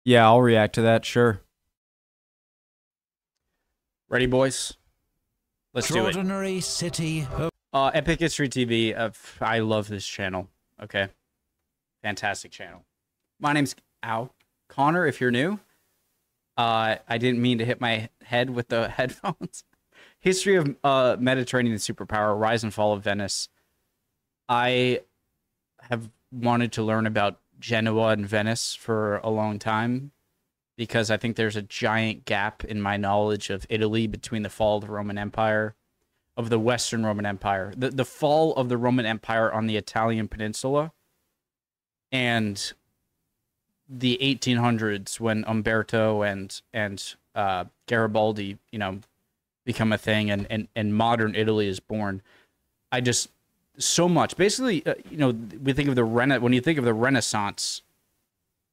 Yeah, I'll react to that, sure. Ready, boys? Let's do it. Extraordinary city of Epic History TV. I love this channel. Okay, fantastic channel. My name's Connor. If you're new, I didn't mean to hit my head with the headphones. History of Mediterranean superpower, rise and fall of Venice. I have wanted to learn about Genoa and Venice for a long time because I think there's a giant gap in my knowledge of Italy between the fall of the Roman Empire, of the Western Roman Empire, the fall of the Roman Empire on the Italian peninsula, and the 1800s when Umberto and Garibaldi, become a thing, and modern Italy is born. I just so much. Basically, we think of when you think of the Renaissance,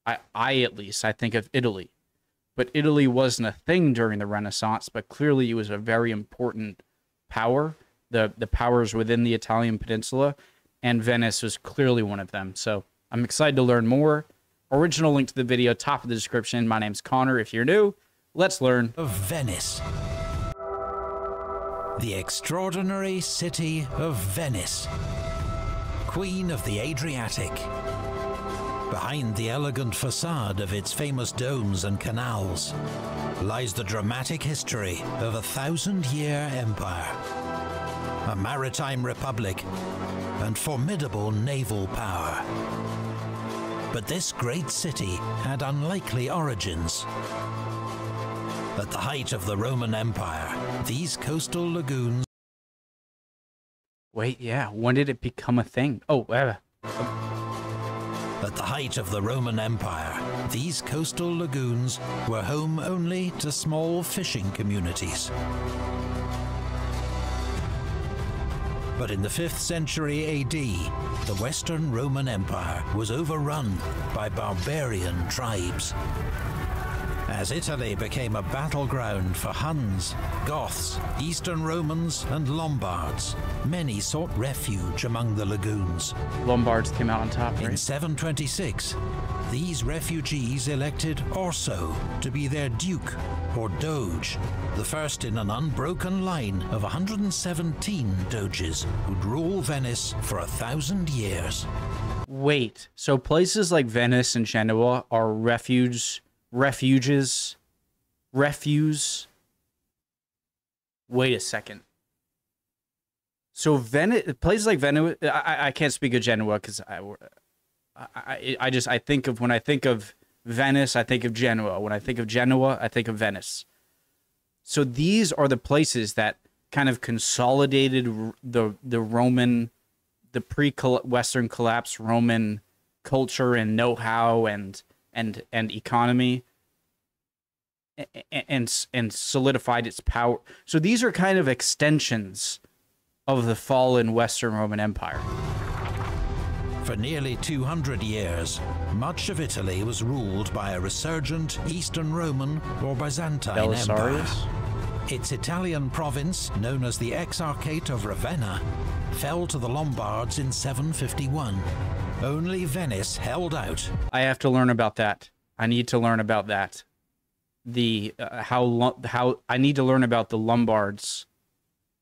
I at least I think of Italy, but Italy wasn't a thing during the Renaissance. But clearly, it was a very important power. The powers within the Italian peninsula, and Venice was clearly one of them. So I'm excited to learn more. Original link to the video, top of the description. My name's Connor. If you're new, let's learn. of Venice. The extraordinary city of Venice, queen of the Adriatic. Behind the elegant facade of its famous domes and canals lies the dramatic history of a 1,000-year empire, a maritime republic, and formidable naval power. But this great city had unlikely origins. At the height of the Roman Empire, these coastal lagoons... Wait, yeah, when did it become a thing? Oh, At the height of the Roman Empire, these coastal lagoons were home only to small fishing communities. But in the 5th century AD, the Western Roman Empire was overrun by barbarian tribes. As Italy became a battleground for Huns, Goths, Eastern Romans, and Lombards, many sought refuge among the lagoons. Lombards came out on top, In right? 726, these refugees elected Orso to be their duke or doge, the first in an unbroken line of 117 doges who'd rule Venice for 1,000 years. Wait, so places like Venice and Genoa are refuse. Wait a second. So Venice, places like Venice, I can't speak of Genoa because I think of, when I think of Venice, I think of Genoa. When I think of Genoa, I think of Venice. So these are the places that kind of consolidated the Roman, the pre-Western collapse Roman culture and know-how and economy, and solidified its power. So these are kind of extensions of the fallen Western Roman Empire. For nearly 200 years, much of Italy was ruled by a resurgent Eastern Roman or Byzantine Empire. Its Italian province, known as the Exarchate of Ravenna, fell to the Lombards in 751. Only Venice held out. I have to learn about that. I need to learn about that. How I need to learn about the Lombards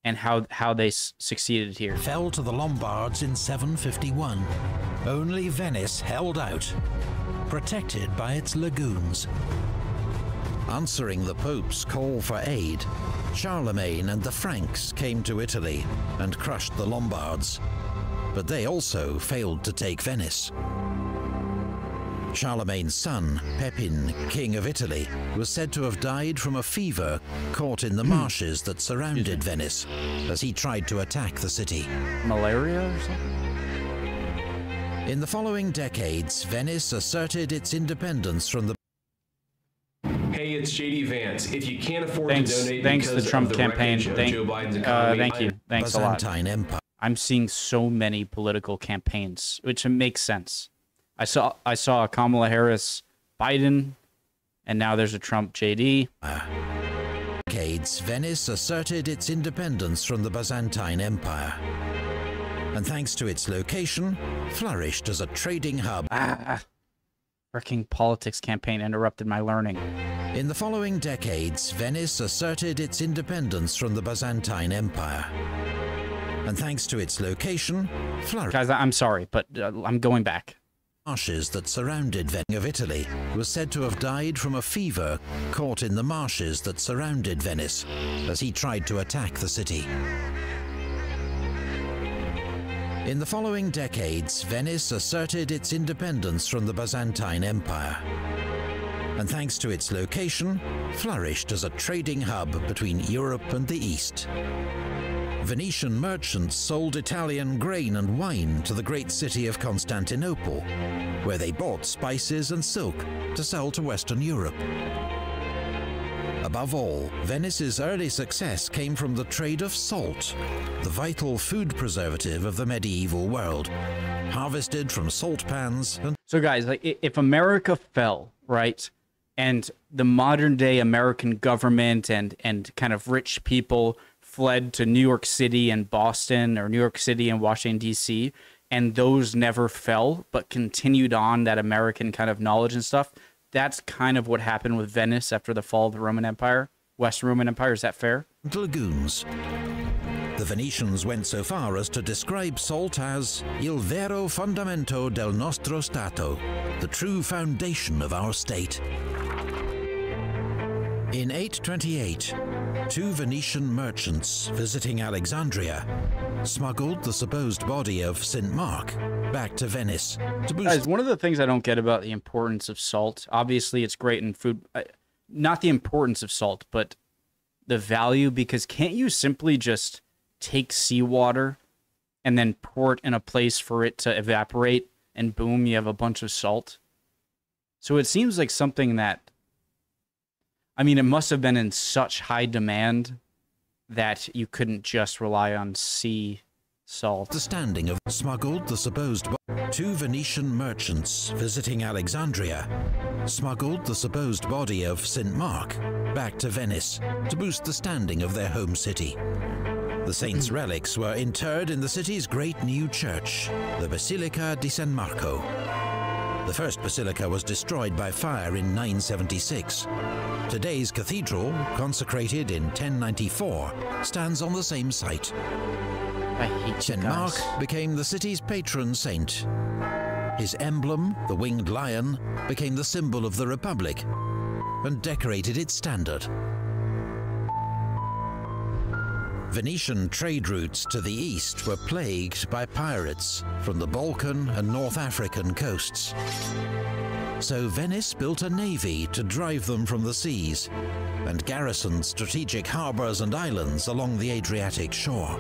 and how they succeeded here. Fell to the Lombards in 751. Only Venice held out, protected by its lagoons. Answering the Pope's call for aid, Charlemagne and the Franks came to Italy and crushed the Lombards, but they also failed to take Venice. Charlemagne's son, Pepin, king of Italy, was said to have died from a fever caught in the marshes that surrounded Venice as he tried to attack the city. Malaria or something? In the following decades, Venice asserted its independence from the... Hey, it's JD Vance. If you can't afford to donate Thanks to because the Trump of the campaign. wreckage of Joe Biden's economy, Thank you. Thanks a lot. Byzantine Empire. I'm seeing so many political campaigns, which makes sense. I saw a Kamala Harris, Biden, and now there's a Trump JD. Decades, Venice asserted its independence from the Byzantine Empire, and thanks to its location, flourished as a trading hub. Freaking politics campaign interrupted my learning. In the following decades, Venice asserted its independence from the Byzantine Empire. And thanks to its location, Guys, I'm sorry, but I'm going back. Marshes that surrounded Venice of Italy was said to have died from a fever caught in the marshes that surrounded Venice as he tried to attack the city. In the following decades, Venice asserted its independence from the Byzantine Empire, and thanks to its location, flourished as a trading hub between Europe and the East. Venetian merchants sold Italian grain and wine to the great city of Constantinople, where they bought spices and silk to sell to Western Europe. Above all, Venice's early success came from the trade of salt, the vital food preservative of the medieval world, harvested from salt pans and... So guys, like, if America fell, right, and the modern day American government and kind of rich people fled to New York City and Boston, or New York City and Washington, D.C., and those never fell, but continued on that American kind of knowledge and stuff, that's kind of what happened with Venice after the fall of the Roman Empire, Western Roman Empire. Is that fair? Lagoons. The Venetians went so far as to describe salt as il vero fondamento del nostro Stato, the true foundation of our state. In 828, two Venetian merchants visiting Alexandria smuggled the supposed body of St. Mark back to Venice to boost... Guys, one of the things I don't get about the importance of salt, obviously it's great in food, not the importance of salt, but the value, because can't you simply just take seawater and then pour it in a place for it to evaporate, and boom, you have a bunch of salt? So it seems like something that, I mean, it must have been in such high demand that you couldn't just rely on sea salt. The standing of smuggled the supposed two Venetian merchants visiting Alexandria smuggled the supposed body of St. Mark back to Venice to boost the standing of their home city. The saint's relics were interred in the city's great new church, the Basilica di San Marco. The first basilica was destroyed by fire in 976. Today's cathedral, consecrated in 1094, stands on the same site. I hate St. Mark became the city's patron saint. His emblem, the winged lion, became the symbol of the Republic and decorated its standard. Venetian trade routes to the east were plagued by pirates from the Balkan and North African coasts. So Venice built a navy to drive them from the seas and garrisoned strategic harbors and islands along the Adriatic shore.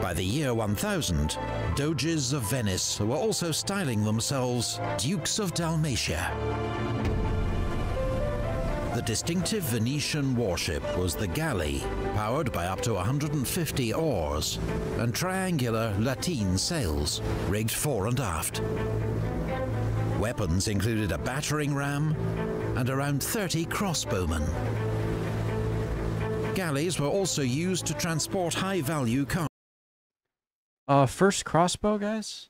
By the year 1000, doges of Venice were also styling themselves Dukes of Dalmatia. The distinctive Venetian warship was the galley, powered by up to 150 oars and triangular lateen sails, rigged fore and aft. Weapons included a battering ram and around 30 crossbowmen. Galleys were also used to transport high-value cargo. First crossbow, guys?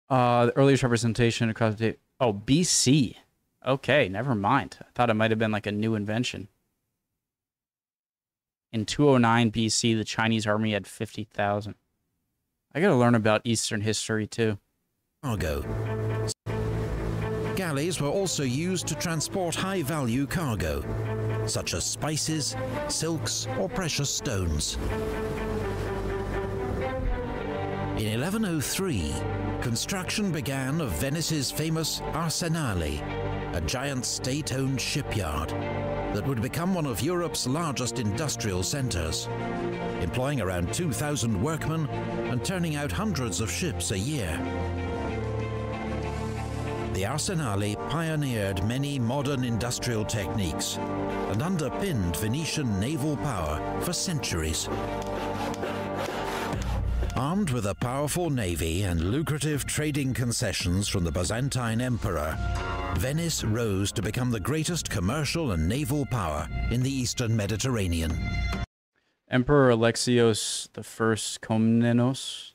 The earliest representation across the... Oh, BC. Okay, never mind. I thought it might have been like a new invention. In 209 BC, the Chinese army had 50,000. I gotta learn about Eastern history, too. Cargo. Galleys were also used to transport high-value cargo, such as spices, silks, or precious stones. In 1103, construction began of Venice's famous Arsenale, a giant state-owned shipyard that would become one of Europe's largest industrial centers, employing around 2,000 workmen and turning out hundreds of ships a year. The Arsenale pioneered many modern industrial techniques and underpinned Venetian naval power for centuries. Armed with a powerful navy and lucrative trading concessions from the Byzantine Emperor, Venice rose to become the greatest commercial and naval power in the Eastern Mediterranean. Emperor Alexios I Komnenos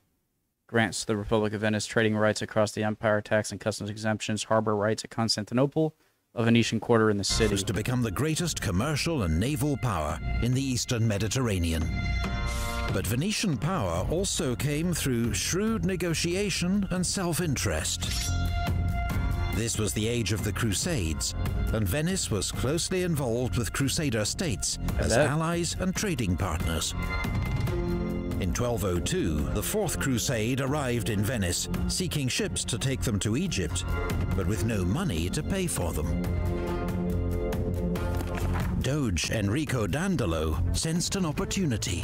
grants the Republic of Venice trading rights across the empire, tax and customs exemptions, harbor rights at Constantinople, a Venetian quarter in the city. Was to become the greatest commercial and naval power in the eastern Mediterranean. But Venetian power also came through shrewd negotiation and self-interest. This was the age of the Crusades, and Venice was closely involved with Crusader states as allies and trading partners. In 1202, the Fourth Crusade arrived in Venice, seeking ships to take them to Egypt, but with no money to pay for them. Doge Enrico Dandolo sensed an opportunity.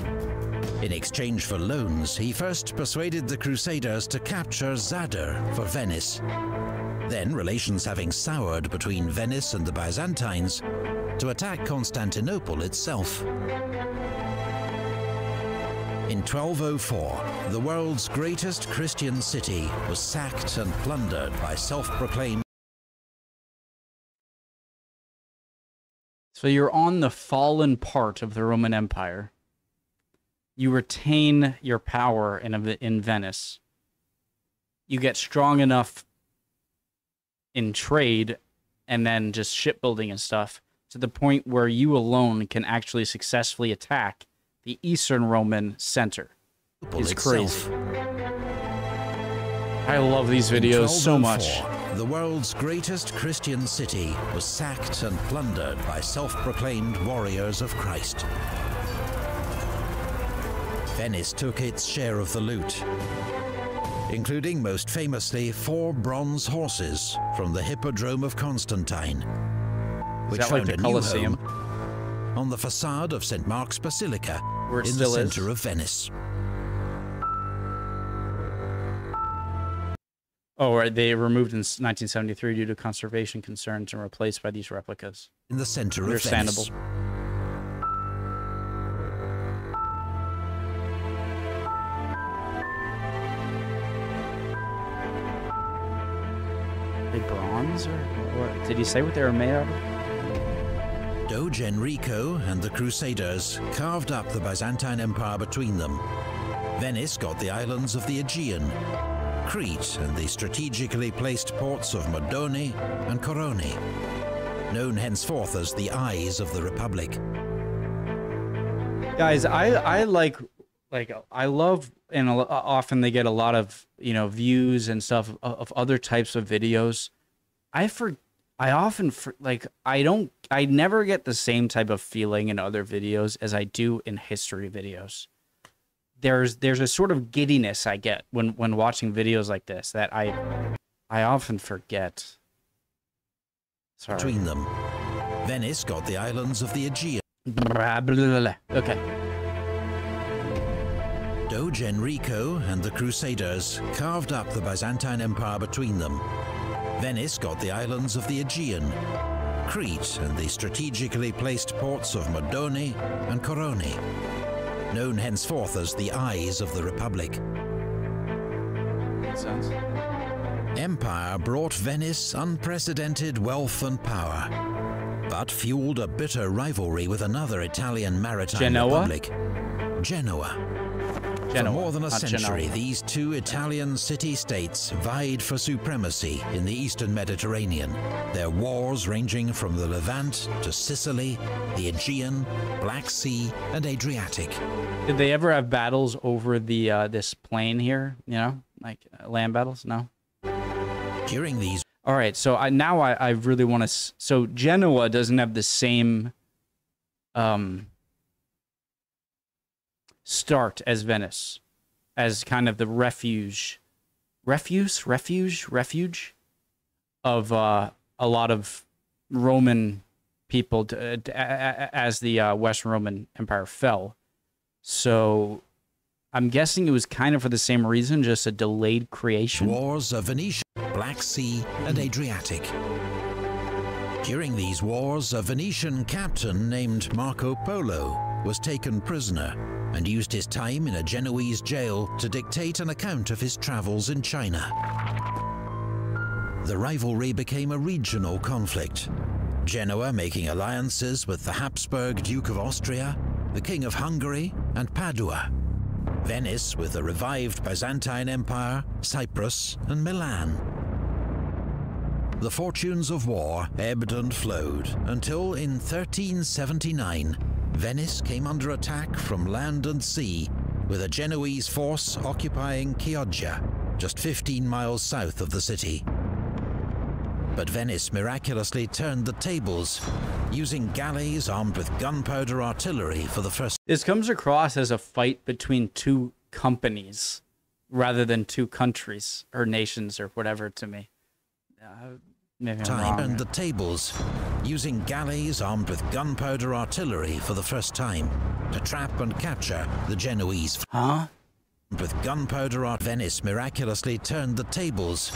In exchange for loans, he first persuaded the Crusaders to capture Zadar for Venice. Then, relations having soured between Venice and the Byzantines, to attack Constantinople itself. In 1204, the world's greatest Christian city was sacked and plundered by self-proclaimed. So you're on the fallen part of the Roman Empire. You retain your power in Venice. You get strong enough in trade and then just shipbuilding and stuff to the point where you alone can actually successfully attack the Eastern Roman center. It's crazy. I love these videos so much. The world's greatest Christian city was sacked and plundered by self-proclaimed warriors of Christ. Venice took its share of the loot, including most famously 4 bronze horses from the Hippodrome of Constantine, which found a new home on the facade of St. Mark's Basilica in the center of Venice. Oh, right. They removed in 1973 due to conservation concerns and replaced by these replicas. In the center of Understandable. Venice. Are they bronze or did he say what they were made out of? Doge Enrico and the Crusaders carved up the Byzantine Empire between them. Venice got the islands of the Aegean, Crete and the strategically placed ports of Modone and Korone, known henceforth as the Eyes of the Republic. Guys, I love, and often they get a lot of, you know, views and stuff of other types of videos. I never get the same type of feeling in other videos as I do in history videos. There's a sort of giddiness I get when watching videos like this that I often forget. Sorry. Between them, Venice got the islands of the Aegean. Okay. Doge Enrico and the Crusaders carved up the Byzantine Empire between them. Venice got the islands of the Aegean, Crete and the strategically placed ports of Modone and Korone, known henceforth as the Eyes of the Republic. Makes sense. Empire brought Venice unprecedented wealth and power, but fueled a bitter rivalry with another Italian maritime republic, Genoa. For more than a century, these two Italian city-states vied for supremacy in the eastern Mediterranean, their wars ranging from the Levant to Sicily, the Aegean, Black Sea, and Adriatic. Did they ever have battles over the this plain here? You know, like land battles? No. During these. All right, so I really want to. So Genoa doesn't have the same start as Venice, as kind of the refuge of a lot of Roman people as the Western Roman Empire fell. So I'm guessing it was kind of for the same reason, just a delayed creation. Wars of Venetia, Black Sea, and Adriatic. During these wars, a Venetian captain named Marco Polo was taken prisoner and used his time in a Genoese jail to dictate an account of his travels in China. The rivalry became a regional conflict, Genoa making alliances with the Habsburg Duke of Austria, the King of Hungary, and Padua. Venice with the revived Byzantine Empire, Cyprus and Milan. The fortunes of war ebbed and flowed until in 1379, Venice came under attack from land and sea, with a Genoese force occupying Chioggia, just 15 miles south of the city. But Venice miraculously turned the tables, using galleys armed with gunpowder artillery for the first. This comes across as a fight between two companies rather than two countries or nations or whatever to me. Maybe I'm wrong. Turned the tables, using galleys armed with gunpowder artillery for the first time to trap and capture the Genoese. Huh? With gunpowder Venice miraculously turned the tables,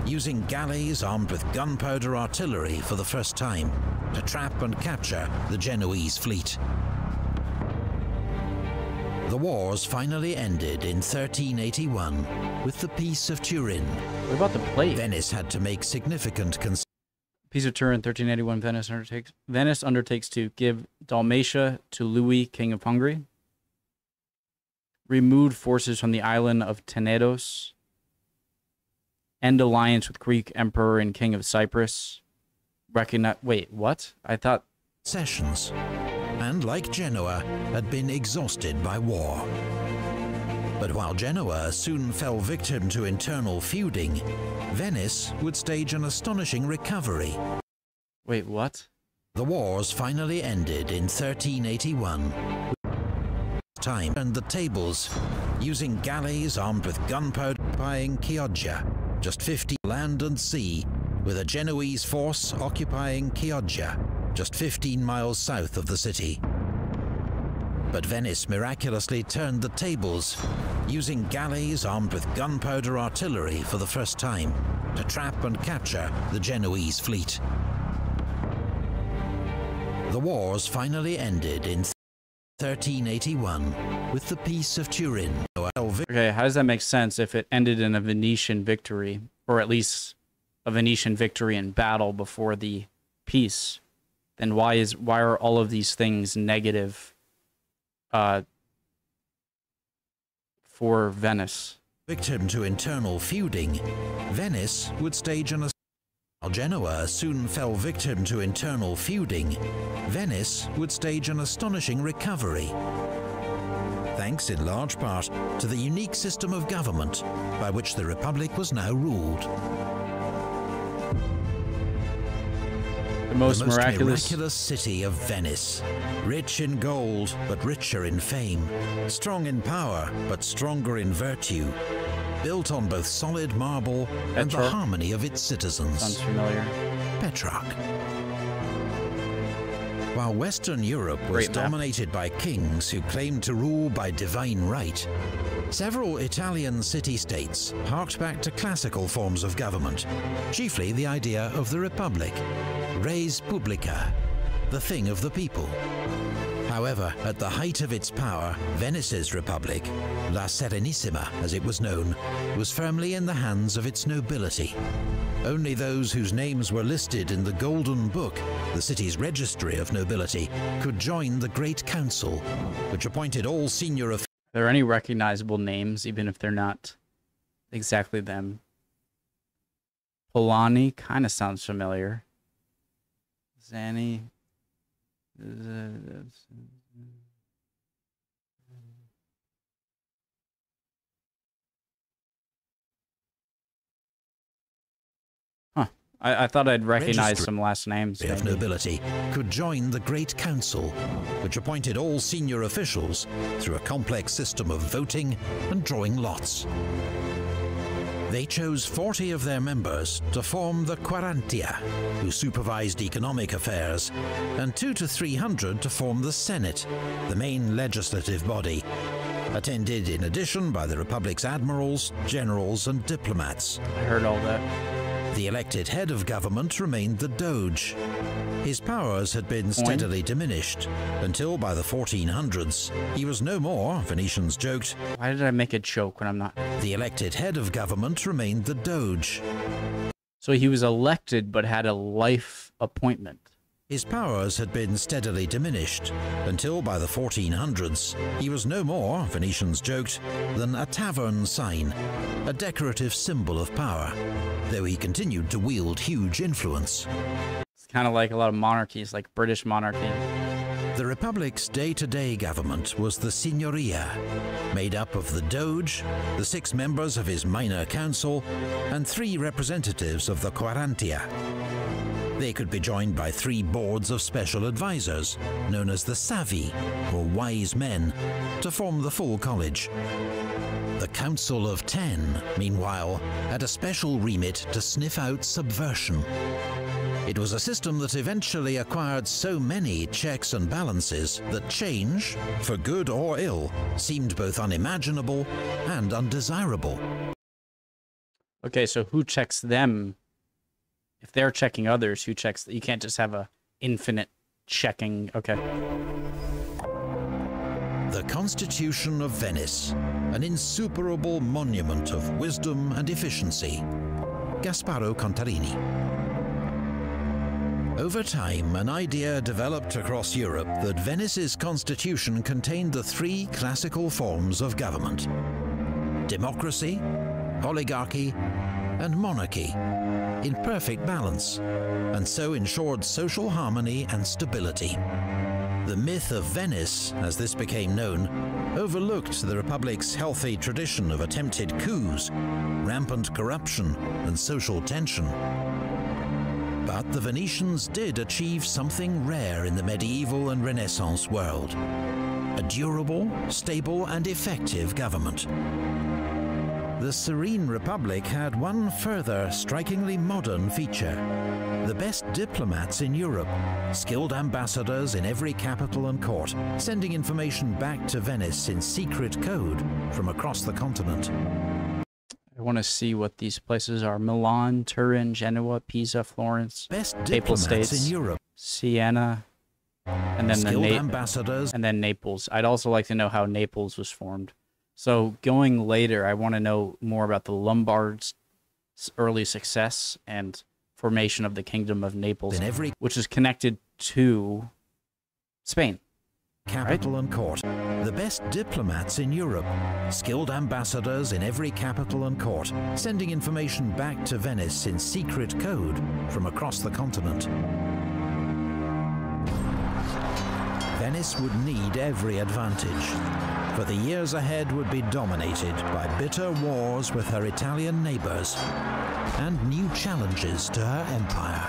using galleys armed with gunpowder artillery for the first time to trap and capture the Genoese fleet. The wars finally ended in 1381 with the Peace of Turin. What about the plate? Venice had to make significant concessions. Peace of Turin, 1381. Venice undertakes to give Dalmatia to Louis, King of Hungary. Removed forces from the island of Tenedos. End alliance with Greek Emperor and King of Cyprus. Wait, what? I thought... Sessions, and like Genoa, had been exhausted by war. But while Genoa soon fell victim to internal feuding, Venice would stage an astonishing recovery. Wait, what? The wars finally ended in 1381. Time turned the tables, using galleys armed with gunpowder, occupying Chioggia, just 50 land and sea, with a Genoese force occupying Chioggia, just 15 miles south of the city. But Venice miraculously turned the tables, using galleys armed with gunpowder artillery for the first time to trap and capture the Genoese fleet. The wars finally ended in 1381 with the Peace of Turin. Okay, how does that make sense if it ended in a Venetian victory, or at least a Venetian victory in battle before the peace? Then why are all of these things negative for Venice? Victim to internal feuding, Venice would stage an while Genoa soon fell victim to internal feuding, Venice would stage an astonishing recovery, thanks in large part to the unique system of government by which the Republic was now ruled. The most miraculous city of Venice, rich in gold but richer in fame, strong in power but stronger in virtue, built on both solid marble and the harmony of its citizens. Sounds familiar. Petrarch. While Western Europe was dominated by kings who claimed to rule by divine right, several Italian city-states harked back to classical forms of government, chiefly the idea of the Republic, res publica, the thing of the people. However, at the height of its power, Venice's Republic, La Serenissima as it was known, was firmly in the hands of its nobility. Only those whose names were listed in the Golden Book, the city's registry of nobility, could join the Great Council, which appointed all senior officials. Are there any recognizable names, even if they're not exactly them? Polani kind of sounds familiar. Zanni. Huh. I thought I'd recognize some last names. Of nobility could join the Great Council, which appointed all senior officials through a complex system of voting and drawing lots. They chose 40 of their members to form the Quarantia, who supervised economic affairs, and 200 to 300 to form the Senate, the main legislative body, attended in addition by the Republic's admirals, generals, and diplomats. I heard all that. The elected head of government remained the Doge. His powers had been steadily diminished, until by the 1400s, he was no more, Venetians joked. Why did I make a joke when I'm not? The elected head of government remained the Doge. So he was elected but had a life appointment. His powers had been steadily diminished, until by the 1400s he was no more, Venetians joked, than a tavern sign, a decorative symbol of power, though he continued to wield huge influence. It's kind of like a lot of monarchies, like British monarchy. The Republic's day-to-day government was the Signoria, made up of the Doge, the 6 members of his minor council, and 3 representatives of the Quarantia. They could be joined by 3 boards of special advisors, known as the Savi, or Wise Men, to form the full college. The Council of 10, meanwhile, had a special remit to sniff out subversion. It was a system that eventually acquired so many checks and balances that change, for good or ill, seemed both unimaginable and undesirable. Okay, so who checks them? If they're checking others, who checks? You can't just have a infinite checking. Okay. The Constitution of Venice, an insuperable monument of wisdom and efficiency. Gasparo Contarini. Over time, an idea developed across Europe that Venice's constitution contained the 3 classical forms of government: democracy, oligarchy, and monarchy, in perfect balance, and so ensured social harmony and stability. The myth of Venice, as this became known, overlooked the Republic's healthy tradition of attempted coups, rampant corruption, and social tension. But the Venetians did achieve something rare in the medieval and Renaissance world: a durable, stable, and effective government. The Serene Republic had one further strikingly modern feature: the best diplomats in Europe, skilled ambassadors in every capital and court, sending information back to Venice in secret code from across the continent. I want to see what these places are: Milan, Turin, Genoa, Pisa, Florence, Best Papal diplomats States, in Europe, Siena, and then skilled ambassadors, and then Naples. I'd also like to know how Naples was formed. So going later, I want to know more about the Lombards' early success and formation of the Kingdom of Naples, which is connected to Spain. Capital and court. The best diplomats in Europe, skilled ambassadors in every capital and court, sending information back to Venice in secret code from across the continent. Venice would need every advantage, for the years ahead would be dominated by bitter wars with her Italian neighbors and new challenges to her empire.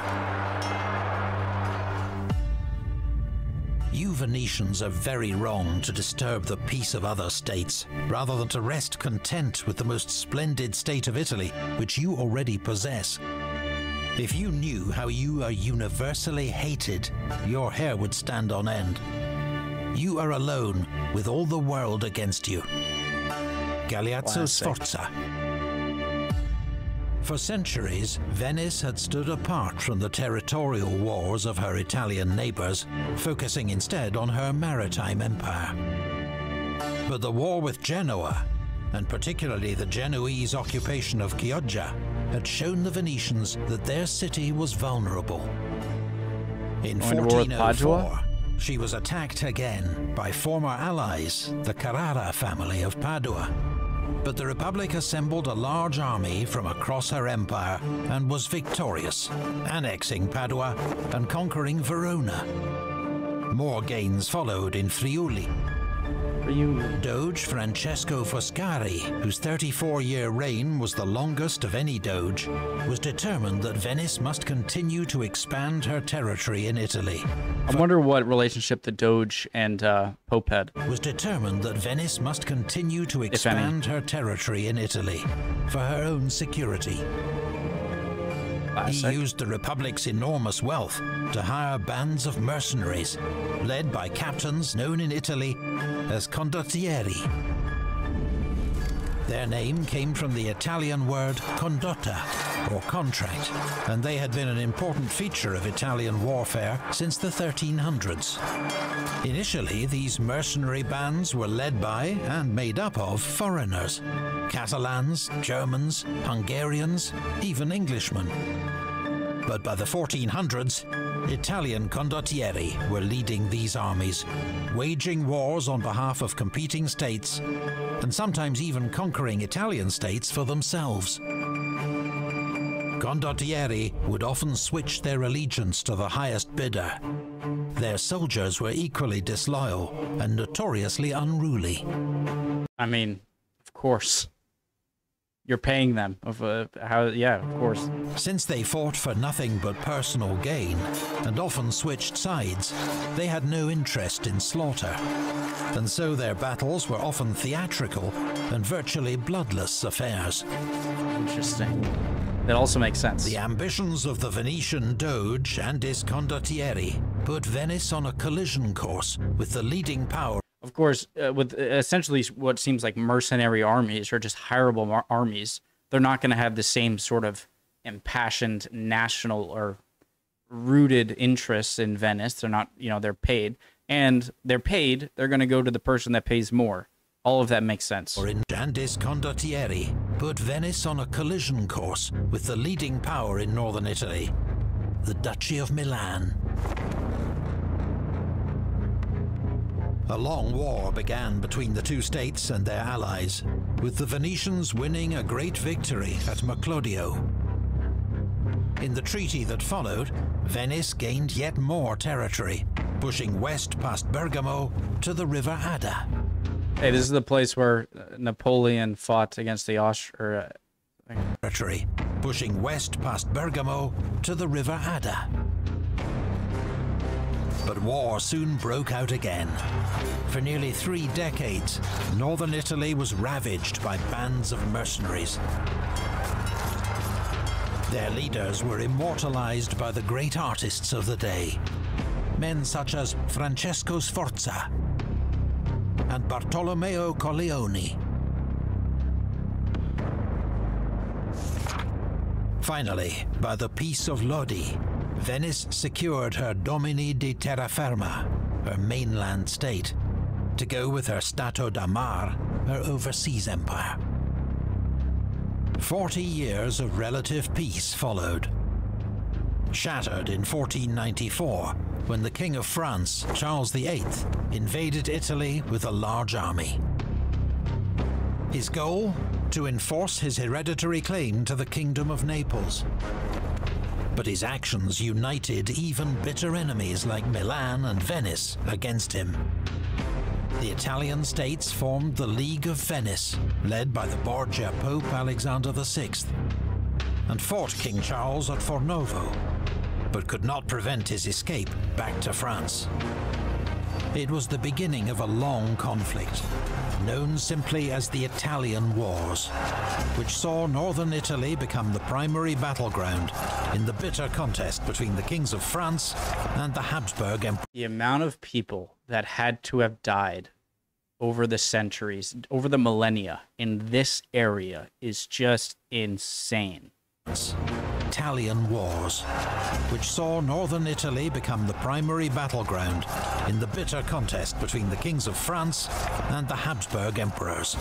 You Venetians are very wrong to disturb the peace of other states, rather than to rest content with the most splendid state of Italy, which you already possess. If you knew how you are universally hated, your hair would stand on end. You are alone, with all the world against you. Galeazzo Sforza. For centuries, Venice had stood apart from the territorial wars of her Italian neighbors, focusing instead on her maritime empire. But the war with Genoa, and particularly the Genoese occupation of Chioggia, had shown the Venetians that their city was vulnerable. In 1404, she was attacked again by former allies, the Carrara family of Padua. But the Republic assembled a large army from across her empire and was victorious, annexing Padua and conquering Verona. More gains followed in Friuli. Doge Francesco Foscari, whose 34-year reign was the longest of any Doge, was determined that Venice must continue to expand her territory in Italy. I wonder what relationship the Doge and Pope had. Was determined that Venice must continue to expand her territory in Italy for her own security. He used the Republic's enormous wealth to hire bands of mercenaries, led by captains known in Italy as condottieri. Their name came from the Italian word condotta, or contract, and they had been an important feature of Italian warfare since the 1300s. Initially, these mercenary bands were led by and made up of foreigners: Catalans, Germans, Hungarians, even Englishmen. But by the 1400s, Italian condottieri were leading these armies, waging wars on behalf of competing states, and sometimes even conquering Italian states for themselves. Condottieri would often switch their allegiance to the highest bidder. Their soldiers were equally disloyal and notoriously unruly. I mean, of course. You're paying them. Yeah, of course. Since they fought for nothing but personal gain, and often switched sides, they had no interest in slaughter. And so their battles were often theatrical and virtually bloodless affairs. Interesting. That also makes sense. The ambitions of the Venetian Doge and his condottieri put Venice on a collision course with the leading power. Of course, with essentially what seems like mercenary armies or just hireable armies, they're not going to have the same sort of impassioned national or rooted interests in Venice. They're not, they're paid. And they're paid, they're going to go to the person that pays more. All of that makes sense. And his condottieri put Venice on a collision course with the leading power in northern Italy, the Duchy of Milan. A long war began between the two states and their allies, with the Venetians winning a great victory at Moclodio. In the treaty that followed, Venice gained yet more territory, pushing west past Bergamo to the River Adda. Hey, this is the place where Napoleon fought against the territory, pushing west past Bergamo to the River Adda. But war soon broke out again. For nearly 3 decades, northern Italy was ravaged by bands of mercenaries. Their leaders were immortalized by the great artists of the day, men such as Francesco Sforza and Bartolomeo Colleoni. Finally, by the Peace of Lodi, Venice secured her Domini di Terraferma, her mainland state, to go with her Stato da Mar, her overseas empire. 40 years of relative peace followed, shattered in 1494 when the King of France, Charles VIII, invaded Italy with a large army. His goal? To enforce his hereditary claim to the Kingdom of Naples. But his actions united even bitter enemies like Milan and Venice against him. The Italian states formed the League of Venice, led by the Borgia Pope Alexander VI, and fought King Charles at Fornovo, but could not prevent his escape back to France. It was the beginning of a long conflict, known simply as the Italian Wars, which saw northern Italy become the primary battleground in the bitter contest between the kings of France and the Habsburg Empire. The amount of people that had to have died over the centuries, over the millennia in this area is just insane. Italian Wars, which saw northern Italy become the primary battleground in the bitter contest between the kings of France and the Habsburg emperors.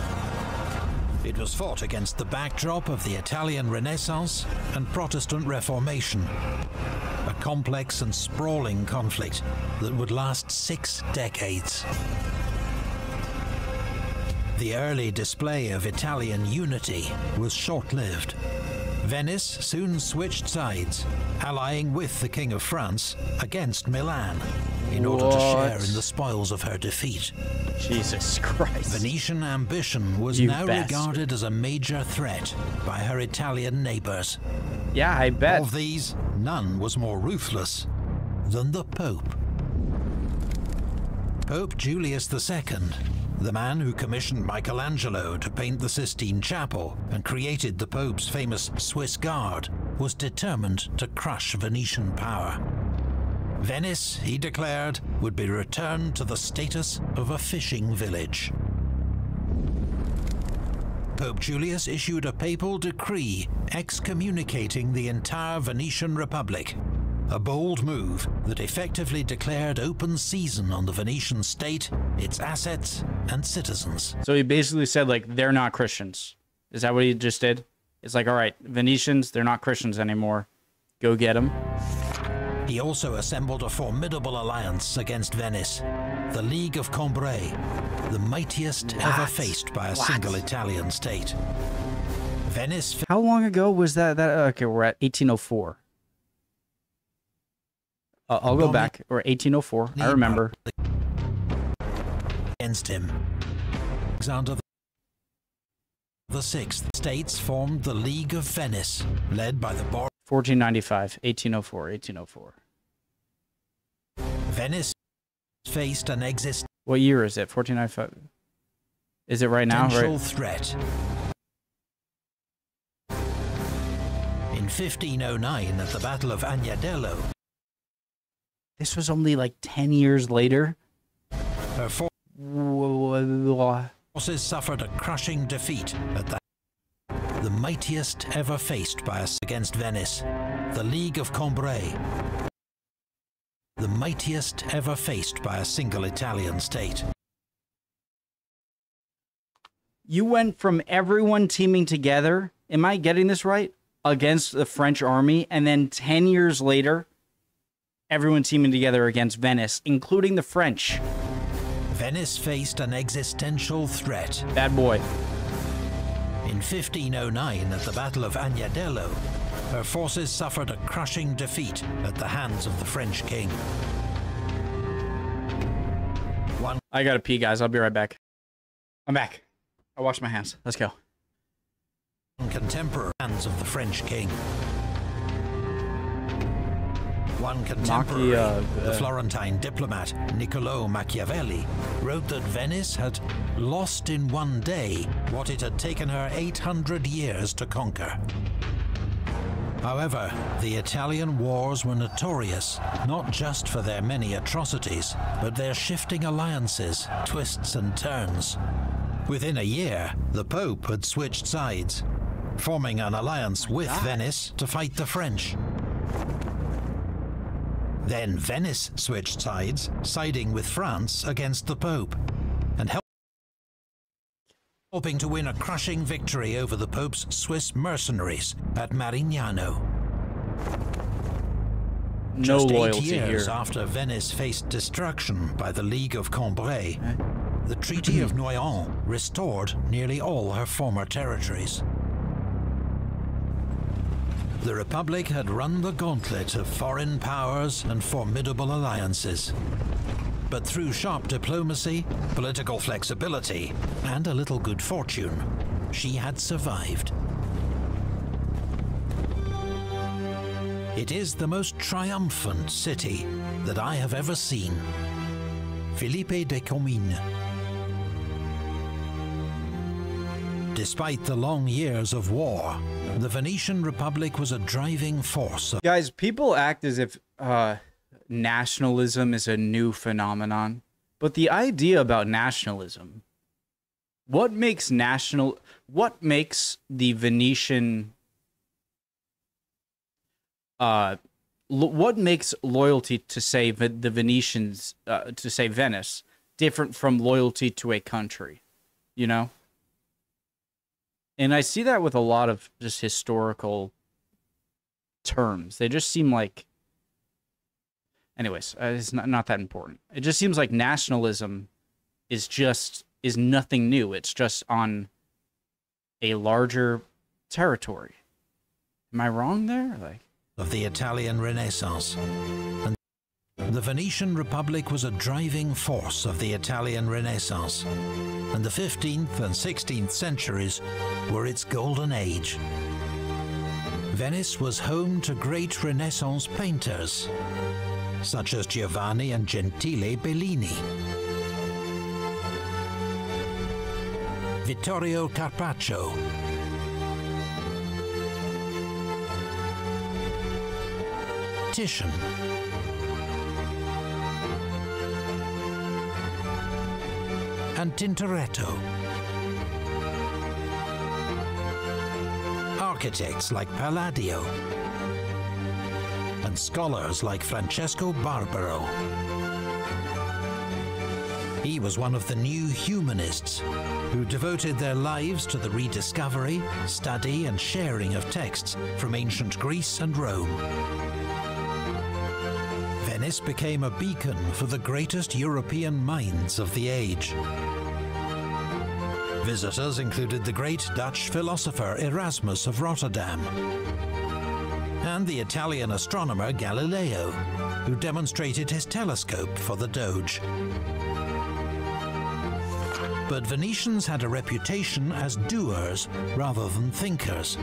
It was fought against the backdrop of the Italian Renaissance and Protestant Reformation, a complex and sprawling conflict that would last 6 decades. The early display of Italian unity was short-lived. Venice soon switched sides, allying with the King of France against Milan in order to share in the spoils of her defeat. Jesus Christ. Venetian ambition was now regarded as a major threat by her Italian neighbors. Yeah, I bet. Of these, none was more ruthless than the Pope. Pope Julius II, the man who commissioned Michelangelo to paint the Sistine Chapel and created the Pope's famous Swiss Guard, was determined to crush Venetian power. Venice, he declared, would be returned to the status of a fishing village. Pope Julius issued a papal decree excommunicating the entire Venetian Republic, a bold move that effectively declared open season on the Venetian state, its assets, and citizens. So he basically said, like, they're not Christians. Is that what he just did? It's like, all right, Venetians, they're not Christians anymore. Go get them. He also assembled a formidable alliance against Venice, the League of Cambrai, the mightiest ever faced by a single Italian state. Venice. How long ago was that? Okay, we're at 1804. I'll go back. We're 1804. I remember. Against him, Alexander the Sixth states formed the League of Venice, led by the 1495, 1804, 1804. Venice faced an existential What year is it? 1495. Is it right now? Right. Threat. In 1509, at the Battle of Agnadello, This was only like 10 years later. her forces suffered a crushing defeat at the mightiest ever faced by us against Venice, the League of Cambrai, the mightiest ever faced by a single Italian state. You went from everyone teaming together, am I getting this right, against the French army, and then 10 years later, everyone teaming together against Venice, including the French. Venice faced an existential threat. Bad boy. In 1509, at the Battle of Agnadello, her forces suffered a crushing defeat at the hands of the French king. I gotta pee, guys. I'll be right back. I'm back. I'll wash my hands. Let's go. Contemporary hands of the French king. One contemporary, the Florentine diplomat Niccolò Machiavelli, wrote that Venice had lost in one day what it had taken her 800 years to conquer. However, the Italian wars were notorious, not just for their many atrocities, but their shifting alliances, twists and turns. Within a year, the Pope had switched sides, forming an alliance with Venice to fight the French. Then Venice switched sides, siding with France against the Pope, and hoping to win a crushing victory over the Pope's Swiss mercenaries at Marignano. No Just 8 loyalty years here. after Venice faced destruction by the League of Cambrai, the Treaty of Noyon restored nearly all her former territories. The Republic had run the gauntlet of foreign powers and formidable alliances. But through sharp diplomacy, political flexibility, and a little good fortune, she had survived. It is the most triumphant city that I have ever seen. Philippe de Comines. Despite the long years of war, the Venetian Republic was a driving force. Guys, people act as if nationalism is a new phenomenon. But the idea about nationalism, what makes the Venetian, what makes loyalty to say the Venetians, to say Venice, different from loyalty to a country, you know? And I see that with a lot of just historical terms. They just seem like... Anyways, it's not that important. It just seems like nationalism is nothing new. It's just on a larger territory. Am I wrong there? Of the Italian Renaissance. And the Venetian Republic was a driving force of the Italian Renaissance, and the 15th and 16th centuries were its golden age. Venice was home to great Renaissance painters, such as Giovanni and Gentile Bellini, Vittorio Carpaccio, Titian, and Tintoretto. Architects like Palladio, and scholars like Francesco Barbaro. He was one of the new humanists who devoted their lives to the rediscovery, study, and sharing of texts from ancient Greece and Rome. Venice became a beacon for the greatest European minds of the age. Visitors included the great Dutch philosopher Erasmus of Rotterdam and the Italian astronomer Galileo, who demonstrated his telescope for the Doge. But Venetians had a reputation as doers rather than thinkers.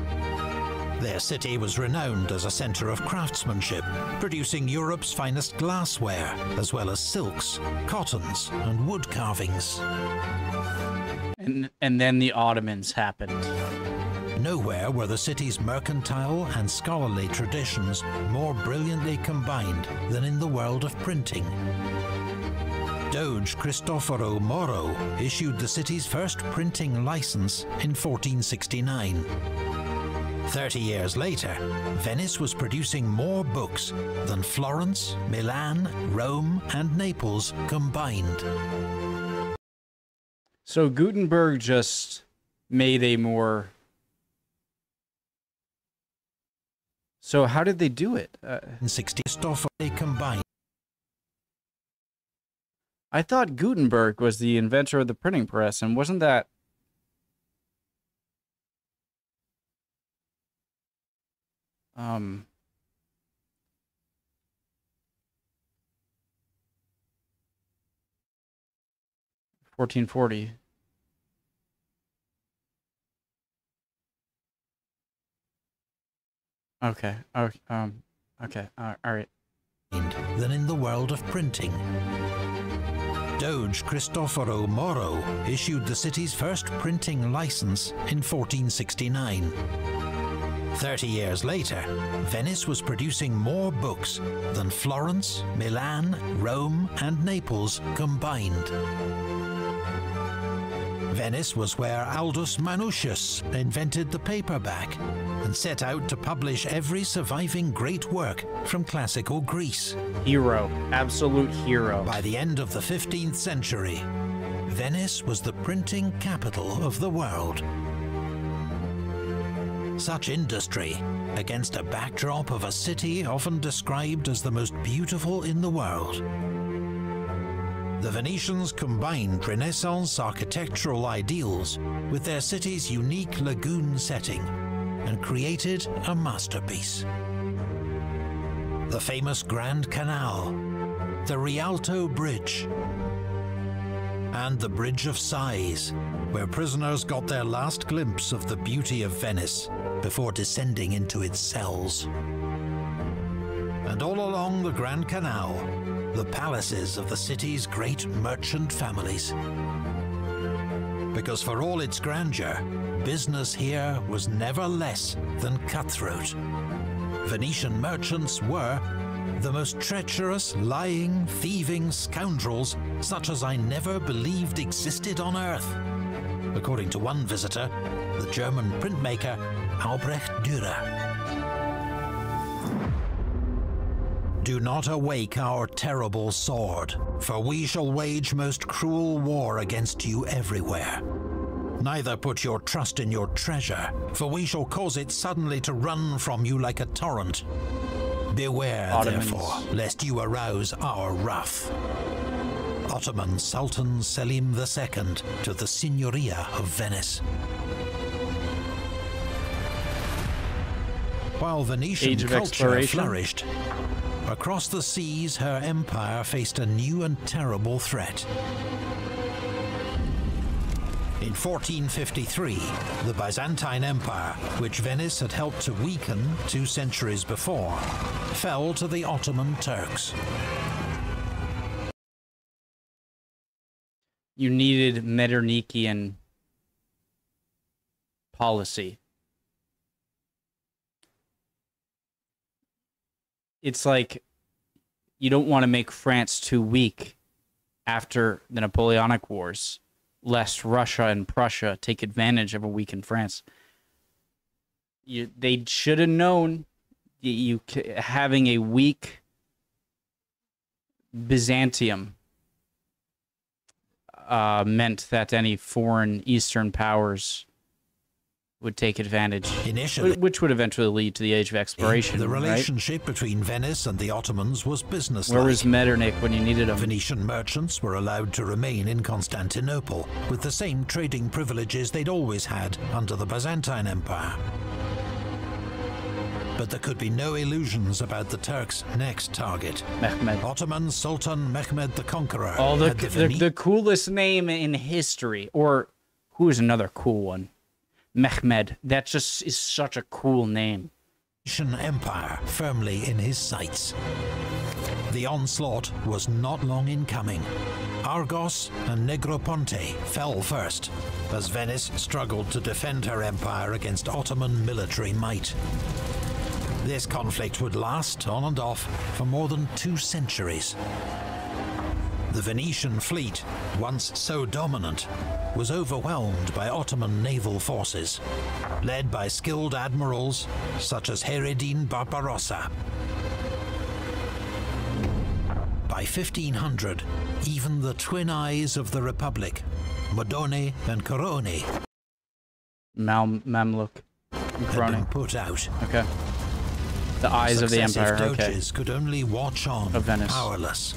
Their city was renowned as a centre of craftsmanship, producing Europe's finest glassware, as well as silks, cottons, and wood carvings. And then the Ottomans happened. Nowhere were the city's mercantile and scholarly traditions more brilliantly combined than in the world of printing. Doge Cristoforo Moro issued the city's first printing license in 1469. 30 years later, Venice was producing more books than Florence, Milan, Rome, and Naples combined. So Gutenberg just made a more... So how did they do it? In 60 they combined. I thought Gutenberg was the inventor of the printing press, and wasn't that... Um... 1440. Okay. Okay. All right. Than in the world of printing. Doge Cristoforo Moro issued the city's first printing license in 1469. 30 years later, Venice was producing more books than Florence, Milan, Rome, and Naples combined. Venice was where Aldus Manutius invented the paperback and set out to publish every surviving great work from classical Greece. Hero. Absolute hero. By the end of the 15th century, Venice was the printing capital of the world. Such industry, against a backdrop of a city often described as the most beautiful in the world. The Venetians combined Renaissance architectural ideals with their city's unique lagoon setting and created a masterpiece. The famous Grand Canal, the Rialto Bridge, and the Bridge of Sighs, where prisoners got their last glimpse of the beauty of Venice before descending into its cells. And all along the Grand Canal, the palaces of the city's great merchant families. Because for all its grandeur, business here was never less than cutthroat. Venetian merchants were the most treacherous, lying, thieving scoundrels such as I never believed existed on earth. According to one visitor, the German printmaker Albrecht Dürer. Do not awake our terrible sword, for we shall wage most cruel war against you everywhere. Neither put your trust in your treasure, for we shall cause it suddenly to run from you like a torrent. Beware, Ottomans. therefore, lest you arouse our wrath. Ottoman Sultan Selim II to the Signoria of Venice. While Venetian Age of culture exploration. flourished, across the seas her empire faced a new and terrible threat. In 1453, the Byzantine Empire, which Venice had helped to weaken 2 centuries before, fell to the Ottoman Turks. You needed Metternichian policy. It's like you don't want to make France too weak after the Napoleonic Wars, lest Russia and Prussia take advantage of a weakened France. They should have known having a weak Byzantium meant that any foreign Eastern powers would take advantage, Initially, which would eventually lead to the Age of Exploration. the right? relationship between Venice and the Ottomans was businesslike. Where was Metternich when you needed him? Venetian merchants were allowed to remain in Constantinople with the same trading privileges they'd always had under the Byzantine Empire. But there could be no illusions about the Turks' next target. Mehmed. Ottoman Sultan Mehmed the Conqueror. Oh, had the coolest name in history. Or who is another cool one? Mehmed. That just is such a cool name. Venetian Empire firmly in his sights. The onslaught was not long in coming. Argos and Negroponte fell first, as Venice struggled to defend her empire against Ottoman military might. This conflict would last, on and off, for more than 2 centuries. The Venetian fleet, once so dominant, was overwhelmed by Ottoman naval forces, led by skilled admirals such as Hayreddin Barbarossa. By 1500, even the twin eyes of the Republic, Modone and Corone, Mamluk. had been put out. Okay. The eyes of the empire. Doges could only watch on, of Venice. powerless,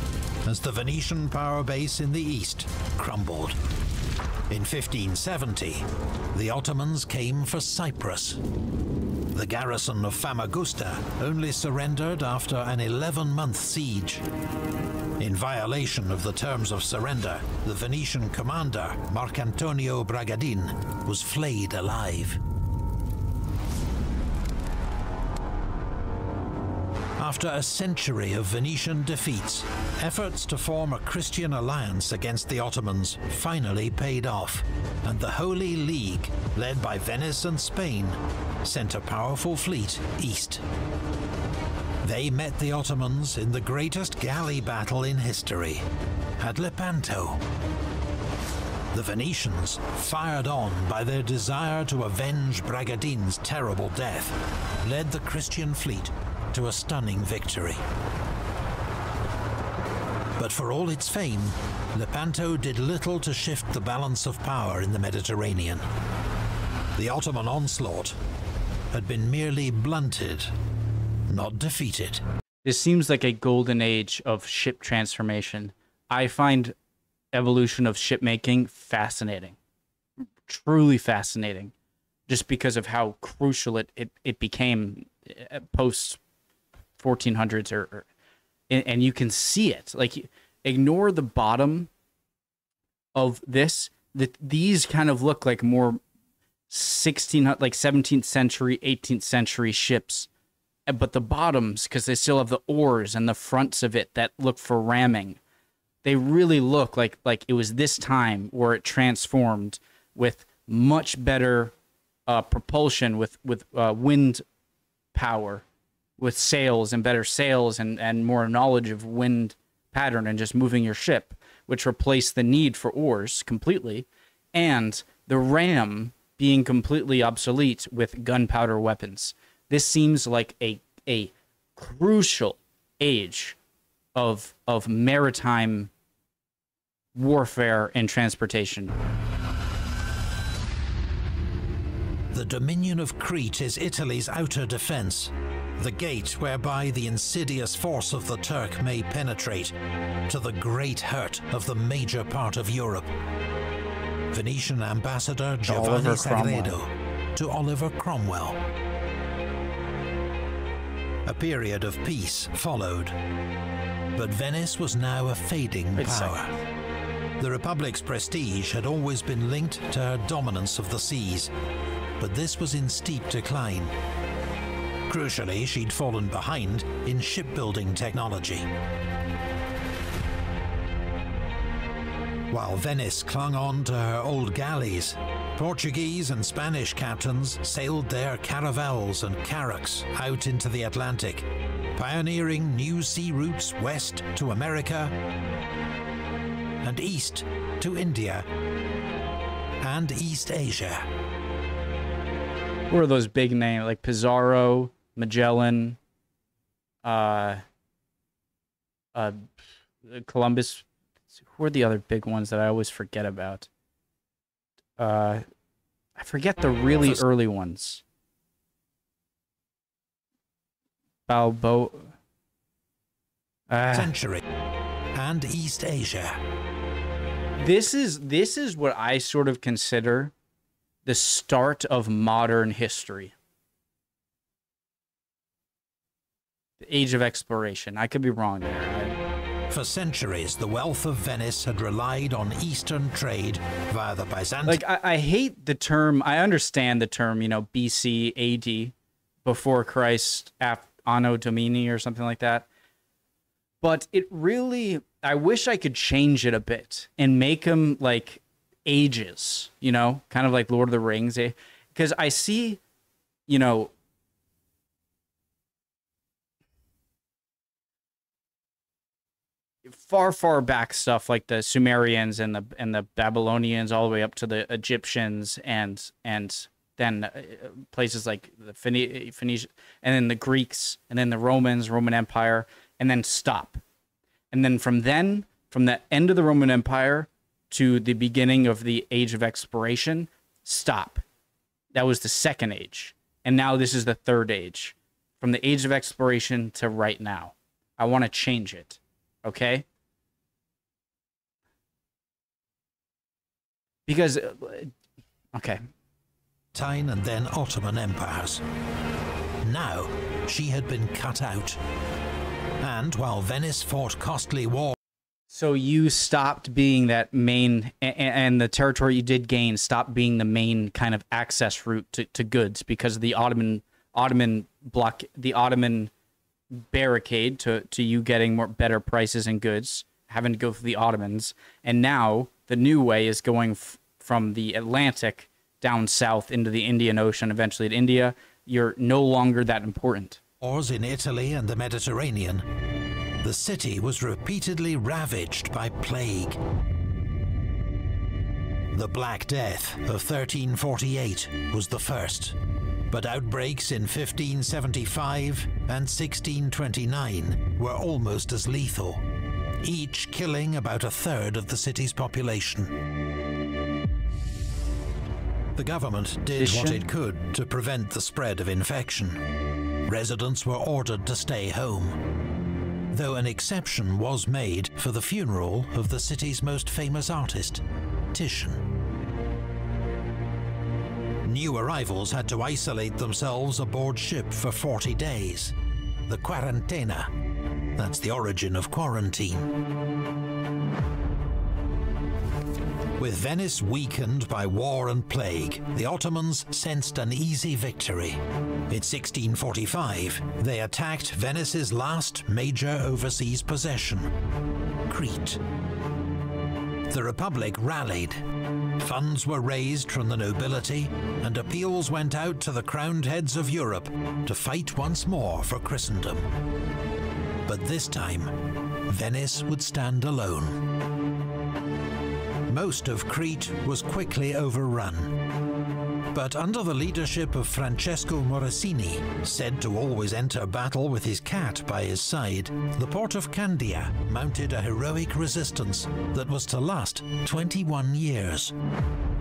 as the Venetian power base in the east crumbled. In 1570, the Ottomans came for Cyprus. The garrison of Famagusta only surrendered after an 11-month siege. In violation of the terms of surrender, the Venetian commander, Marcantonio Bragadin, was flayed alive. After a century of Venetian defeats, efforts to form a Christian alliance against the Ottomans finally paid off, and the Holy League, led by Venice and Spain, sent a powerful fleet east. They met the Ottomans in the greatest galley battle in history, at Lepanto. The Venetians, fired on by their desire to avenge Bragadin's terrible death, led the Christian fleet to a stunning victory. But for all its fame, Lepanto did little to shift the balance of power in the Mediterranean. The Ottoman onslaught had been merely blunted, not defeated. This seems like a golden age of ship transformation. I find evolution of ship making fascinating. Truly fascinating. Just because of how crucial it became post 1400s and you can see it. Like, ignore the bottom of this. These kind of look like more 17th century, 18th century ships. But the bottoms, because they still have the oars and the fronts of it that look for ramming, they really look like it was this time where it transformed with much better propulsion, with wind power, with sails and better sails and more knowledge of wind pattern and just moving your ship, which replaced the need for oars completely, and the ram being completely obsolete with gunpowder weapons. This seems like a crucial age of maritime warfare and transportation. The Dominion of Crete is Italy's outer defense, the gate whereby the insidious force of the Turk may penetrate, to the great hurt of the major part of Europe. Venetian ambassador Giovanni Sagredo to Oliver Cromwell. A period of peace followed, but Venice was now a fading power. The Republic's prestige had always been linked to her dominance of the seas, but this was in steep decline. Crucially, she'd fallen behind in shipbuilding technology. While Venice clung on to her old galleys, Portuguese and Spanish captains sailed their caravels and carracks out into the Atlantic, pioneering new sea routes west to America and east to India and East Asia. Who are those big names like Pizarro, Magellan, Columbus? Who are the other big ones that I always forget about? I forget the really early ones. Balboa. Century and East Asia. This is what I sort of consider the start of modern history. The age of exploration. I could be wrong there. For centuries, the wealth of Venice had relied on Eastern trade via the Byzantine. Like, I hate the term. I understand the term, you know, BC, AD, before Christ, Anno Domini or something like that. But it really, I wish I could change it a bit and make them like ages, you know, kind of like Lord of the Rings. Because I see, you know, far back stuff like the Sumerians and the Babylonians, all the way up to the Egyptians, and then places like the Phoenician, and then the Greeks, and then the Romans, Roman Empire, and then stop. And then from the end of the Roman Empire to the beginning of the Age of Exploration, stop. That was the second age. And now this is the third age. From the Age of Exploration to right now. I want to change it. Okay? Because, okay. Byzantine and then Ottoman empires. Now, she had been cut out. And while Venice fought costly wars... So you stopped being that main, and the territory you did gain stopped being the main kind of access route to goods because of the Ottoman barricade to you getting better prices and goods, having to go through the Ottomans. And now the new way is going from the Atlantic down south into the Indian Ocean, eventually to India. You're no longer that important. Wars in Italy and the Mediterranean, the city was repeatedly ravaged by plague. The Black Death of 1348 was the first, but outbreaks in 1575 and 1629 were almost as lethal, each killing about a third of the city's population. The government did what it could to prevent the spread of infection. Residents were ordered to stay home, though an exception was made for the funeral of the city's most famous artist, Titian. New arrivals had to isolate themselves aboard ship for 40 days. The quarantena, that's the origin of quarantine. With Venice weakened by war and plague, the Ottomans sensed an easy victory. In 1645, they attacked Venice's last major overseas possession, Crete. The Republic rallied. Funds were raised from the nobility, and appeals went out to the crowned heads of Europe to fight once more for Christendom. But this time, Venice would stand alone. Most of Crete was quickly overrun. But under the leadership of Francesco Morosini, said to always enter battle with his cat by his side, the port of Candia mounted a heroic resistance that was to last 21 years,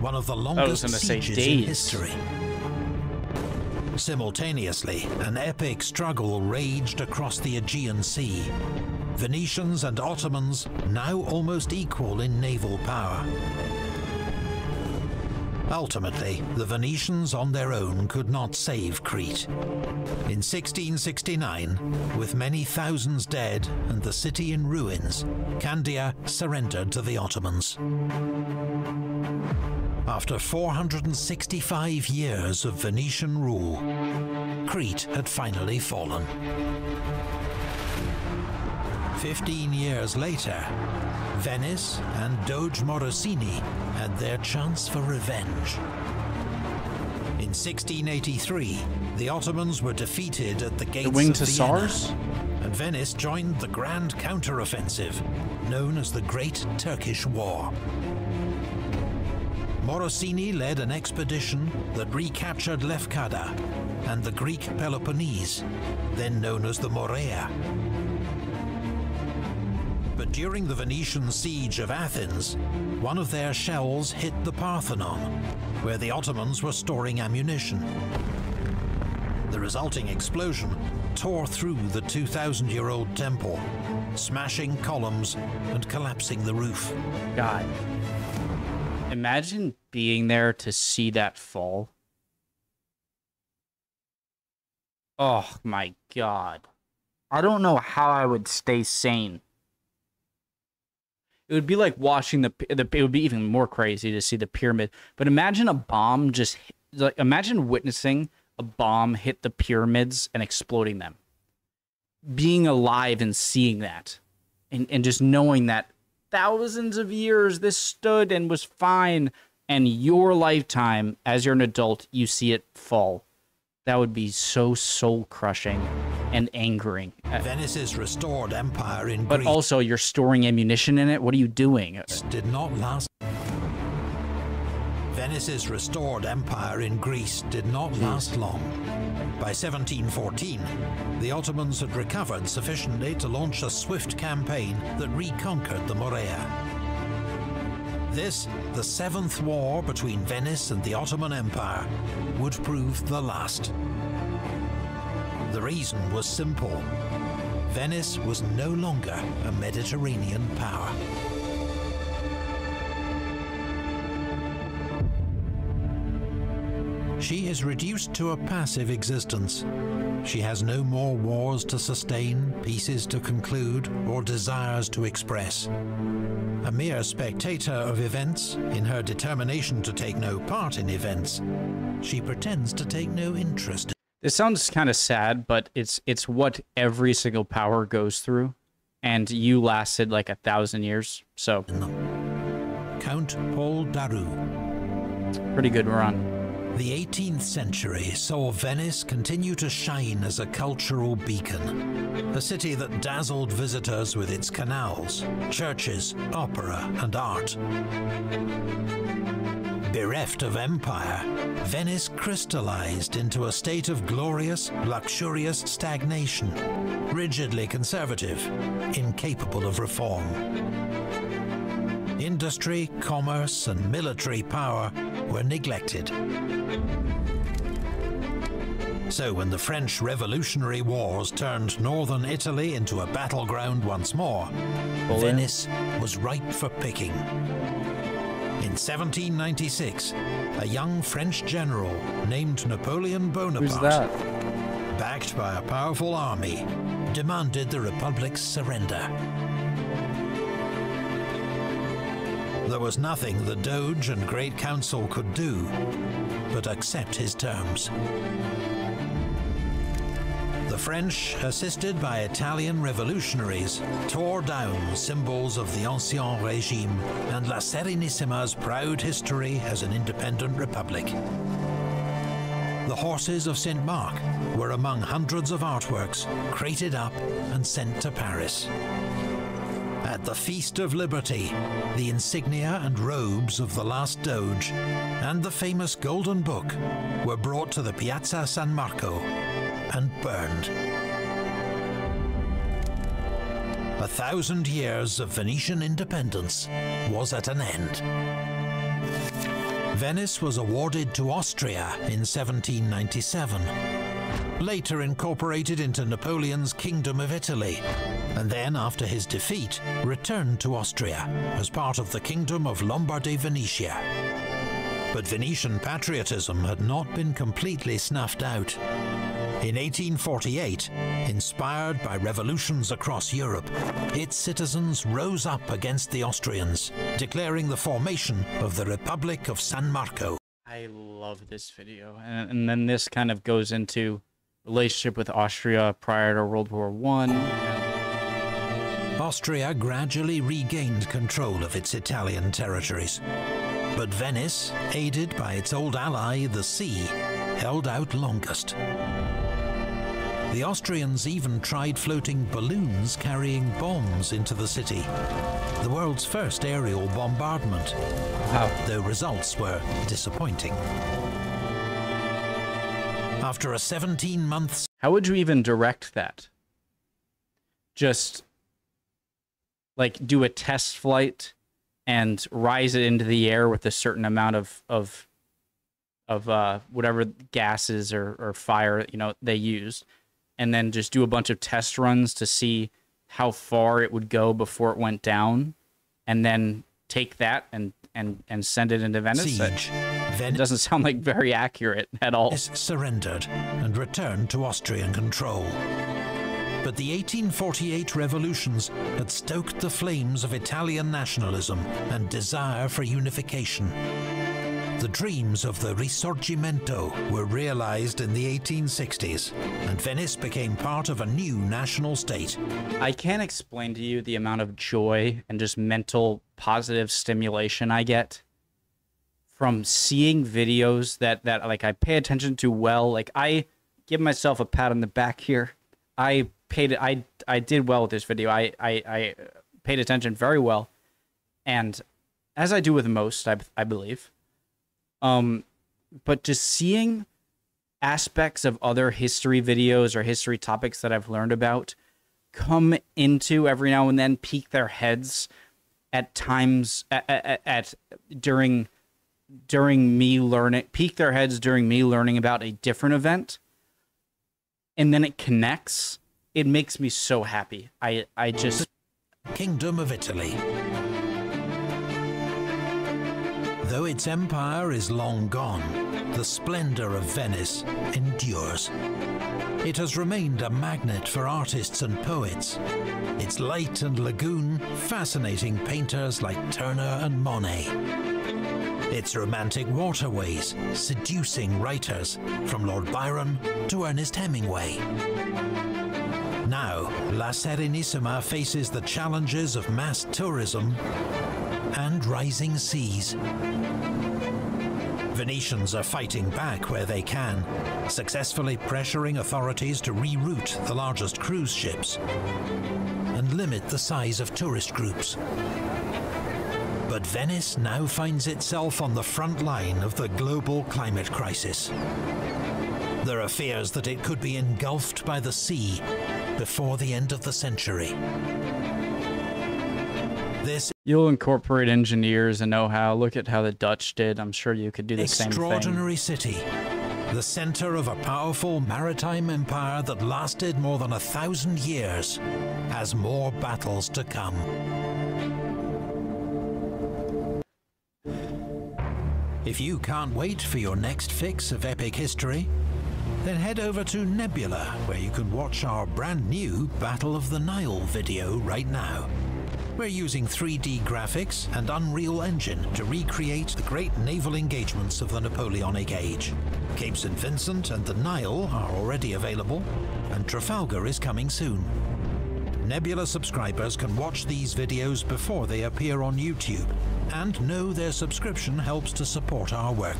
one of the longest sieges in history. Simultaneously, an epic struggle raged across the Aegean Sea. Venetians and Ottomans now almost equal in naval power. Ultimately, the Venetians on their own could not save Crete. In 1669, with many thousands dead and the city in ruins, Candia surrendered to the Ottomans. After 465 years of Venetian rule, Crete had finally fallen. 15 years later, Venice and Doge Morosini had their chance for revenge. In 1683, the Ottomans were defeated at the gates of Vienna, and Venice joined the grand counter-offensive, known as the Great Turkish War. Morosini led an expedition that recaptured Lefkada and the Greek Peloponnese, then known as the Morea. But During the Venetian siege of Athens, one of their shells hit the Parthenon, where the Ottomans were storing ammunition. The resulting explosion tore through the 2,000-year-old temple, smashing columns and collapsing the roof. God. Imagine being there to see that fall. Oh my God. I don't know how I would stay sane. It would be like watching it would be even more crazy to see the pyramid. But imagine a bomb just, like, imagine witnessing a bomb hit the pyramids and exploding them. Being alive and seeing that. And just knowing that thousands of years this stood and was fine, and your lifetime, as you're an adult, you see it fall. That would be so soul-crushing and angering. Venice's restored empire in But Greece also, you're storing ammunition in it? What are you doing? did not last. Venice's restored empire in Greece did not last long. By 1714, the Ottomans had recovered sufficiently to launch a swift campaign that reconquered the Morea. This, the seventh war between Venice and the Ottoman Empire, would prove the last. The reason was simple. Venice was no longer a Mediterranean power. She is reduced to a passive existence. She has no more wars to sustain, peaces to conclude, or desires to express. A mere spectator of events, in her determination to take no part in events, she pretends to take no interest. This sounds kind of sad, but it's what every single power goes through, and you lasted like 1,000 years, so. Count Paul Daru. Pretty good run. The 18th century saw Venice continue to shine as a cultural beacon, a city that dazzled visitors with its canals, churches, opera, and art. Bereft of empire, Venice crystallized into a state of glorious, luxurious stagnation, rigidly conservative, incapable of reform. Industry, commerce, and military power were neglected. So when the French Revolutionary Wars turned northern Italy into a battleground once more, Venice was ripe for picking. In 1796, a young French general named Napoleon Bonaparte, backed by a powerful army, demanded the Republic's surrender. There was nothing the Doge and Great Council could do but accept his terms. The French, assisted by Italian revolutionaries, tore down symbols of the Ancien Régime and La Serenissima's proud history as an independent republic. The horses of St. Mark were among hundreds of artworks crated up and sent to Paris. At the Feast of Liberty, the insignia and robes of the last Doge and the famous Golden Book were brought to the Piazza San Marco and burned. 1,000 years of Venetian independence was at an end. Venice was awarded to Austria in 1797, later incorporated into Napoleon's Kingdom of Italy, and then, after his defeat, returned to Austria as part of the Kingdom of Lombardy-Venetia. But Venetian patriotism had not been completely snuffed out. In 1848, inspired by revolutions across Europe, its citizens rose up against the Austrians, declaring the formation of the Republic of San Marco. I love this video. And then this kind of goes into relationship with Austria prior to World War I. Austria gradually regained control of its Italian territories. But Venice, aided by its old ally, the sea, held out longest. The Austrians even tried floating balloons carrying bombs into the city, the world's first aerial bombardment, though results were disappointing. After a 17-month... How would you even direct that? Just like do a test flight and rise it into the air with a certain amount of whatever gases or fire, you know, they used, and then just do a bunch of test runs to see how far it would go before it went down, and then take that and send it into Venice. It doesn't sound like very accurate at all. Surrendered and returned to Austrian control. But the 1848 revolutions had stoked the flames of Italian nationalism and desire for unification. The dreams of the Risorgimento were realized in the 1860s, and Venice became part of a new national state. I can't explain to you the amount of joy and just mental positive stimulation I get from seeing videos that like I pay attention to well. Like, I give myself a pat on the back here. I did well with this video. I paid attention very well, and as I do with most, I believe. But just seeing aspects of other history videos or history topics that I've learned about come into every now and then, peek their heads at times during me learning, peek their heads during me learning about a different event, and then it connects. It makes me so happy. I just... Kingdom of Italy. Though its empire is long gone, the splendor of Venice endures. It has remained a magnet for artists and poets. Its light and lagoon fascinating painters like Turner and Monet. Its romantic waterways seducing writers from Lord Byron to Ernest Hemingway. Now, La Serenissima faces the challenges of mass tourism and rising seas. Venetians are fighting back where they can, successfully pressuring authorities to reroute the largest cruise ships and limit the size of tourist groups. But Venice now finds itself on the front line of the global climate crisis. There are fears that it could be engulfed by the sea before the end of the century. You'll incorporate engineers and know-how. Look at how the Dutch did. I'm sure you could do the same thing. Extraordinary city, the center of a powerful maritime empire that lasted more than 1,000 years, has more battles to come. If you can't wait for your next fix of epic history, then head over to Nebula, where you can watch our brand new Battle of the Nile video right now. We're using 3D graphics and Unreal Engine to recreate the great naval engagements of the Napoleonic Age. Cape St. Vincent and the Nile are already available, and Trafalgar is coming soon. Nebula subscribers can watch these videos before they appear on YouTube, and know their subscription helps to support our work.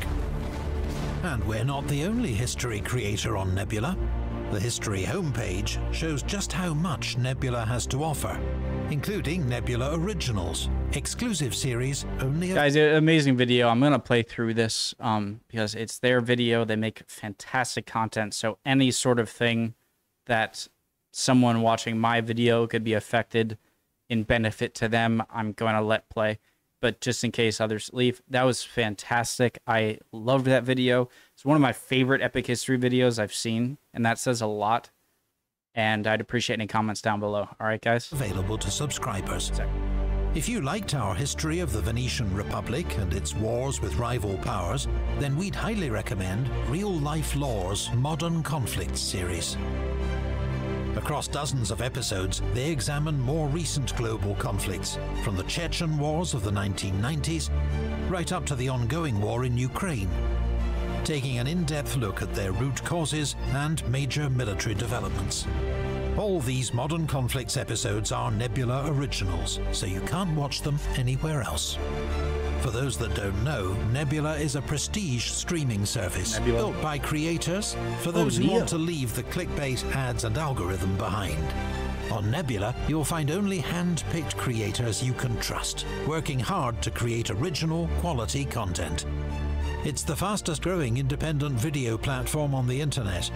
And we're not the only history creator on Nebula. The history homepage shows just how much Nebula has to offer, including Nebula Originals, exclusive series only... Guys, amazing video. I'm going to play through this because it's their video. They make fantastic content, so any sort of thing that someone watching my video could be affected in benefit to them, I'm going to let play. But just in case others leave, that was fantastic. I loved that video. It's one of my favorite epic history videos I've seen, and that says a lot. And I'd appreciate any comments down below. All right, guys? Available to subscribers. If you liked our history of the Venetian Republic and its wars with rival powers, then we'd highly recommend Real Life Law's Modern Conflicts series. Across dozens of episodes, they examine more recent global conflicts, from the Chechen wars of the 1990s, right up to the ongoing war in Ukraine, taking an in-depth look at their root causes and major military developments. All these Modern Conflicts episodes are Nebula Originals, so you can't watch them anywhere else. For those that don't know, Nebula is a prestige streaming service built by creators for those who want to leave the clickbait, ads and algorithm behind. On Nebula, you'll find only hand-picked creators you can trust, working hard to create original, quality content. It's the fastest growing independent video platform on the internet,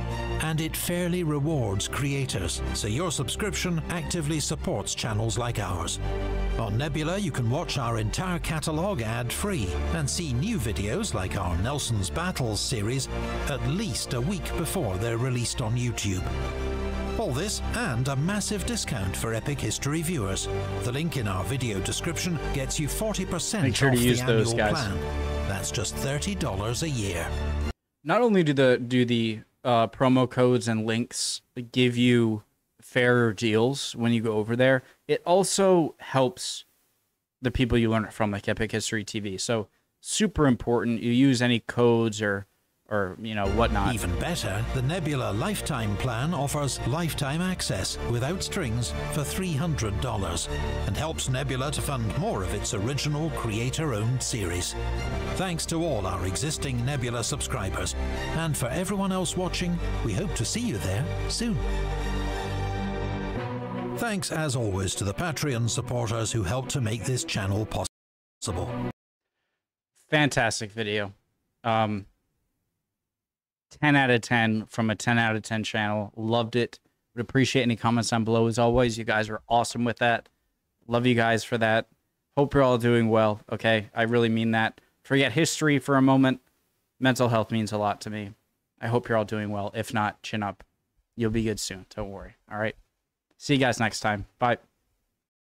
and it fairly rewards creators, so your subscription actively supports channels like ours. On Nebula, you can watch our entire catalogue ad-free and see new videos like our Nelson's Battles series at least a week before they're released on YouTube. All this and a massive discount for Epic History viewers. The link in our video description gets you 40% Make sure off to use the those, annual guys. plan. That's just $30 a year. Not only do the promo codes and links give you fairer deals when you go over there, it also helps the people you learn it from, like Epic History TV. So super important. You use any codes or you know, whatnot. Even better, the Nebula Lifetime Plan offers lifetime access without strings for $300 and helps Nebula to fund more of its original creator-owned series. Thanks to all our existing Nebula subscribers, and for everyone else watching, we hope to see you there soon. Thanks as always to the Patreon supporters who help to make this channel possible. Fantastic video. 10 out of 10 from a 10 out of 10 channel. Loved it. Would appreciate any comments down below as always. You guys are awesome with that. Love you guys for that. Hope you're all doing well. Okay, I really mean that. Forget history for a moment. Mental health means a lot to me. I hope you're all doing well. If not, chin up. You'll be good soon. Don't worry. All right. See you guys next time. Bye.